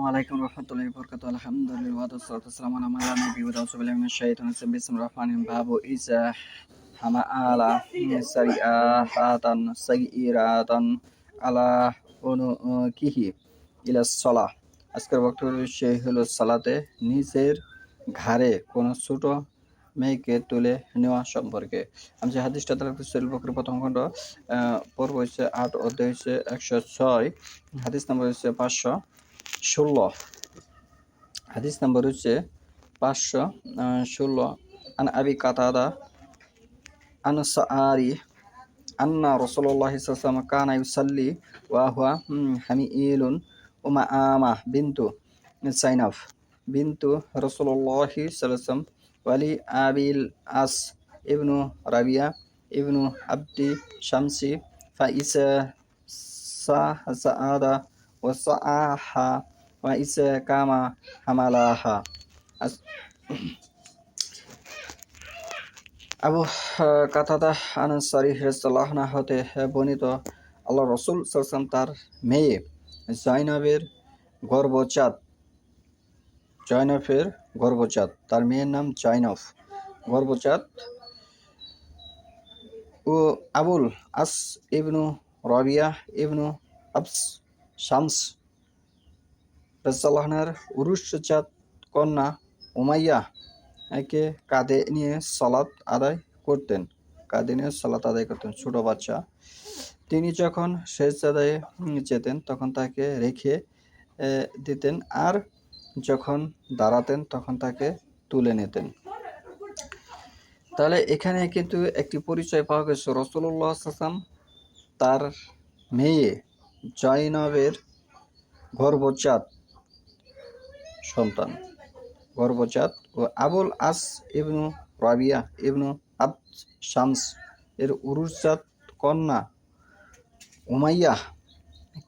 ওয়ালাইকুম রহমতুল্লাহি বরকাতুহু আলহামদুলিল্লাহ ওয়া সাল্লাতু ওয়াসসালামু আলা নবী ওয়া রাসূলিল্লাহি মিনাশ শাইতানির রাজিম বিসমিল্লাহির রহমানির রহিম বাবু ইজা হামাআলা সারিআহাতান সাইয়্যিরাতান আলা উনুকিহি ইলাস সালাহ। আজকের বক্তব্য বিষয় হলো সালাতে নিজের ঘাড়ে কোনো ছোট মেয়েকে তুলে নেওয়া সম্পর্কে। আমি যে হাদিসটা তালাক সহিহ বুখারীর প্রথম খণ্ড পর্ব হচ্ছে ৮ অধ্যায় হচ্ছে ১০৬ হাদিস নম্বর হচ্ছে ৫১৬ হাদিস নম্বর হচ্ছে ৫১৬ আন আবি কাতাদা আনসারি আন্না রাসূলুল্লাহ সাল্লাল্লাহু আলাইহি ওয়াসাল্লাম কানা ইউসাল্লি ওয়া হুয়া হামিলুন উমাআমা বিনতু সাইনাফ বিনতু রাসূলুল্লাহ সাল্লাল্লাহু আলাইহি ওয়াসাল্লাম ওয়ালি আবিল আস ইবনু রাবিয়া ইবনু আব্দি শামসি ফাইসা সাআদা ওয়া সাআহা ওয়া ইসা কামা হামালাহা। আবু কাতাদা আনসারী রাদিয়াল্লাহু আনহু হতে বর্ণিত, আল্লাহ রাসূল সাল্লাল্লাহু আলাইহি ওয়াসাল্লাম তার মেয়ে জয়নবের গর্ভজাত তার মেয়ের নাম জয়নব গর্ভজাত ও আবুল আস ইবনু রাবিয়া ইবনু আবস শামস রাদিয়াল্লাহু আনহার উরুসজাত কন্যা উমাইয়া একে কাঁধে নিয়ে সালাত আদায় করতেন ছোট বাচ্চা। তিনি যখন সেজদায় যেতেন তখন তাকে রেখে দিতেন, আর যখন দাঁড়াতেন তখন তাকে তুলে নিতেন। তাহলে এখানে কিন্তু একটি পরিচয় পাওয়া গেছে, রাসূলুল্লাহ সাল্লাল্লাহু আলাইহি ওয়াসাল্লাম তার মেয়ে জয়নবের গর্ভজাত ও আবুল আস ইবনু রাবিয়া ইবনু আবদ শামস এর উরুসজাত কন্যা উমাইয়া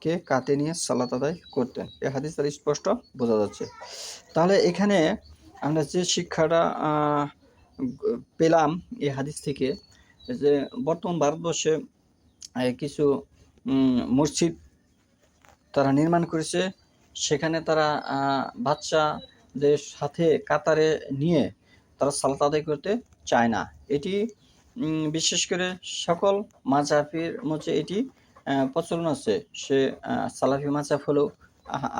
কে কাঁধে নিয়ে সালাত আদায় করতেন। এই হাদিস দ্বারা স্পষ্ট বোঝা যাচ্ছে। তাহলে এখানে আমরা যে শিক্ষাটা পেলাম এই হাদিস থেকে, যে বর্তমান ভারতবর্ষে কিছু মসজিদ তারা নির্মাণ করেছে, সেখানে তারা বাচ্চাদের সাথে কাতারে নিয়ে তারা সালাত আদায় করতে চায় না। এটি বিশেষ করে সকল মাযহাবের মধ্যে এটি প্রচলন আছে। সে সালাফি মাযহাব হলেও,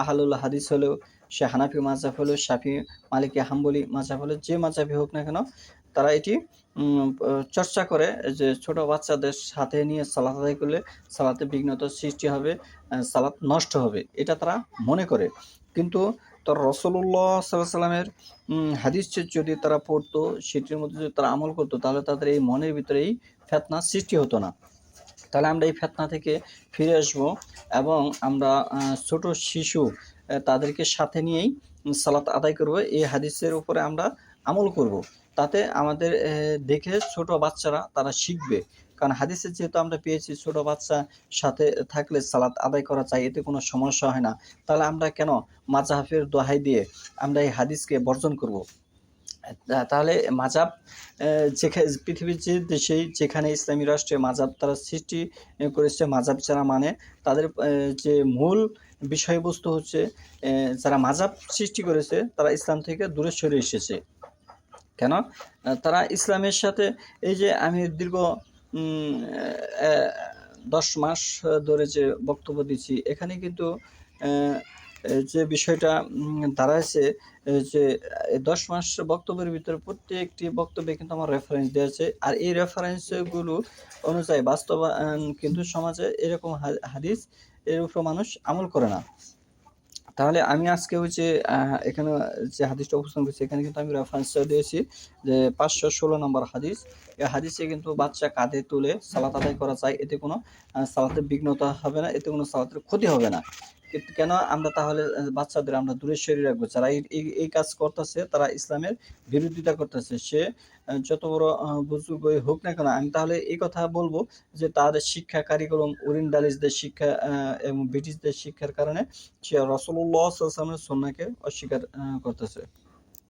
আহলুল হাদিস হলেও, সে হানাফি মাযহাব হলেও, শাফি, মালিকি, হাম্বলি মাযহাব হলেও, যে মাযহাবই হোক না কেন, তারা এটি চর্চা করে যে ছোট বাচ্চাদের সাথে নিয়ে সালাত আদায় করলে সালাতে বিঘ্নতার সৃষ্টি হবে, সালাত নষ্ট হবে, এটা তারা মনে করে। কিন্তু তার রাসূলুল্লাহ সাল্লাল্লাহু আলাইহি ওয়াসাল্লামের হাদিস যদি তারা পড়তো, সেটির মধ্যে যদি তারা আমল করতো, তাহলে তাদের এই মনের ভিতরে এই ফিতনা সৃষ্টি হতো না। তাহলে আমরা এই ফিতনা থেকে ফিরে আসবো এবং আমরা ছোট শিশু তাদেরকে সাথে নিয়েই সালাত আদায় করব। এই হাদিসের উপরে আমরা আমল করব, তাতে আমাদের দেখে ছোট বাচ্চারা তারা শিখবে। কারণ হাদিসে যেহেতু আমরা পেয়েছি ছোট বাচ্চা সাথে থাকলে সালাত আদায় করা চাই, এতে কোনো সমস্যা হয় না, তাহলে আমরা কেন মাযহাবের দোহাই দিয়ে আমরা এই হাদিসকে বর্জন করব? তাহলে মাযহাব পৃথিবীর যে দেশেই যেখানে ইসলামী রাষ্ট্রে মাযহাব তারা সৃষ্টি করেছে, মাযহাব যারা মানে তাদের যে মূল বিষয়বস্তু হচ্ছে, যারা মাযহাব সৃষ্টি করেছে তারা ইসলাম থেকে দূরে সরে এসেছে। কেন? তারা ইসলামের সাথে, এই যে আমি দীর্ঘ 10 মাস ধরে যে বক্তব্য দিচ্ছি, এখানে কিন্তু যে বিষয়টা দাঁড়াইছে, যে 10 মাস বক্তব্যের ভিতরে প্রত্যেকটি বক্তব্যে কিন্তু আমার রেফারেন্স দেওয়া আছে, আর এই রেফারেন্সগুলো অনুযায়ী বাস্তবায়ন কিন্তু সমাজে এরকম হাদিস এর উপর মানুষ আমল করে না। তাহলে আমি আজকে এখানে যে হাদিসটা উপস্থাপন করছি, এখানে কিন্তু আমি রেফারেন্সটা দিয়েছি যে ৫১৬ নম্বর হাদিস। এই হাদিসে কিন্তু বাচ্চা কাঁধে তুলে সালাত আদায় করা চাই, এতে কোনো সালাতের বিঘ্নতা হবে না, এতে কোনো সালাতের ক্ষতি হবে না। কিন্তু কেন আমরা তাহলে বাচ্চাদের আমরা দূরে সরিয়ে রাখবো? যারা এই কাজ করতেছে তারা ইসলামের বিরোধিতা করতেছে, সে যত বড় বুজুর্গই হোক না কেন। আমি তাহলে এই কথা বলবো যে তাদের শিক্ষা কারিকুলাম ওরিয়েন্টালিস্টদের শিক্ষা এবং ব্রিটিশদের শিক্ষার কারণে সে রাসূলুল্লাহ সাল্লাল্লাহু আলাইহি ওয়াসাল্লামের সুন্নাহকে অস্বীকার করতেছে।